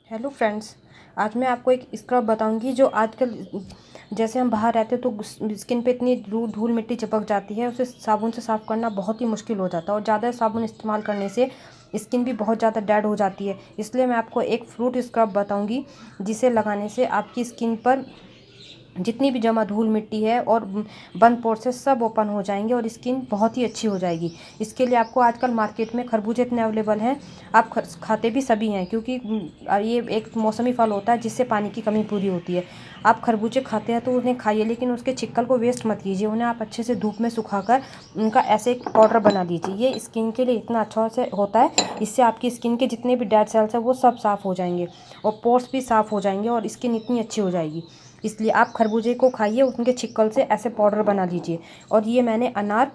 Hello friends, आज मैं आपको एक स्क्रब बताऊंगी जो आजकल जैसे हम बाहर रहते हैं तो स्किन पे इतनी धूल मिट्टी चिपक जाती है, उसे साबुन से साफ़ करना बहुत ही मुश्किल हो जाता है और ज़्यादा साबुन इस्तेमाल करने से स्किन भी बहुत ज़्यादा डेड हो जाती है। इसलिए मैं आपको एक फ्रूट स्क्रब बताऊंगी जिसे लगाने से आपकी स्किन पर जितनी भी जमा धूल मिट्टी है और बंद पोर से सब ओपन हो जाएंगे और स्किन बहुत ही अच्छी हो जाएगी। इसके लिए आपको आजकल मार्केट में खरबूजे इतने अवेलेबल हैं, आप खाते भी सभी हैं क्योंकि ये एक मौसमी फल होता है जिससे पानी की कमी पूरी होती है। आप खरबूजे खाते हैं तो उन्हें खाइए, लेकिन उसके छिक्कल को वेस्ट मत कीजिए। उन्हें आप अच्छे से धूप में सुखाकर उनका ऐसे एक पाउडर बना दीजिए। ये स्किन के लिए इतना अच्छा से होता है, इससे आपकी स्किन के जितने भी डेड सेल्स हैं वो सब साफ़ हो जाएंगे और पोर्स भी साफ़ हो जाएंगे और स्किन इतनी अच्छी हो जाएगी। इसलिए आप खरबूजे को खाइए, उनके छिक्कल से ऐसे पाउडर बना लीजिए। और ये मैंने अनार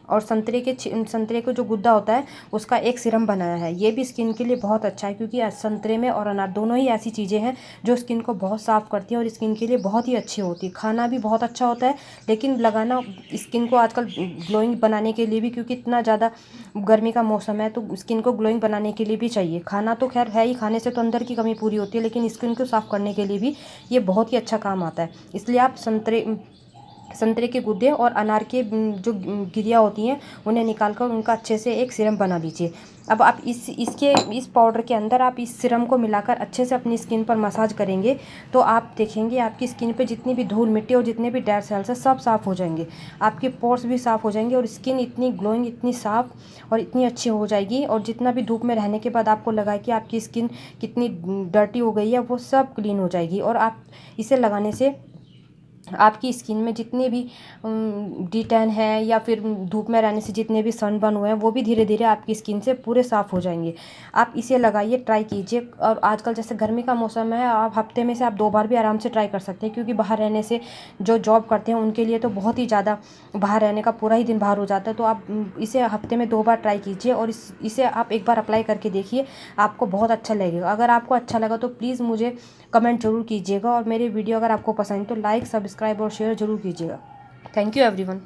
और संतरे को जो गुद्दा होता है उसका एक सीरम बनाया है। ये भी स्किन के लिए बहुत अच्छा है क्योंकि संतरे में और अनार दोनों ही ऐसी चीज़ें हैं जो स्किन को बहुत साफ़ करती हैं और स्किन के लिए बहुत ही अच्छी होती है। खाना भी बहुत अच्छा होता है, लेकिन लगाना स्किन को आजकल ग्लोइंग बनाने के लिए भी, क्योंकि इतना ज़्यादा गर्मी का मौसम है तो स्किन को ग्लोइंग बनाने के लिए भी चाहिए। खाना तो खैर है ही, खाने से तो अंदर की कमी पूरी होती है, लेकिन स्किन को साफ़ करने के लिए भी ये बहुत ही अच्छा काम आता है। इसलिए आप संतरे के गुद्दे और अनार के जो गिरियाँ होती हैं उन्हें निकाल कर उनका अच्छे से एक सीरम बना लीजिए। अब आप इस पाउडर के अंदर आप इस सीरम को मिलाकर अच्छे से अपनी स्किन पर मसाज करेंगे तो आप देखेंगे आपकी स्किन पे जितनी भी धूल मिट्टी और जितने भी डेड सेल्स हैं सब साफ़ हो जाएंगे। आपके पोर्स भी साफ़ हो जाएंगे और स्किन इतनी ग्लोइंग, इतनी साफ़ और इतनी अच्छी हो जाएगी। और जितना भी धूप में रहने के बाद आपको लगा कि आपकी स्किन कितनी डर्टी हो गई है वो सब क्लीन हो जाएगी। और आप इसे लगाने से आपकी स्किन में जितने भी डी टैन है या फिर धूप में रहने से जितने भी सनबर्न हुए हैं वो भी धीरे धीरे आपकी स्किन से पूरे साफ़ हो जाएंगे। आप इसे लगाइए, ट्राई कीजिए। और आजकल जैसे गर्मी का मौसम है, आप हफ्ते में से आप 2 बार भी आराम से ट्राई कर सकते हैं, क्योंकि बाहर रहने से जो जॉब करते हैं उनके लिए तो बहुत ही ज़्यादा बाहर रहने का पूरा ही दिन बाहर हो जाता है। तो आप इसे हफ्ते में 2 बार ट्राई कीजिए और इसे आप एक बार अप्लाई करके देखिए, आपको बहुत अच्छा लगेगा। अगर आपको अच्छा लगा तो प्लीज़ मुझे कमेंट ज़रूर कीजिएगा और मेरी वीडियो अगर आपको पसंद तो लाइक, सब्सक्राइब और शेयर ज़रूर कीजिएगा। Thank you everyone.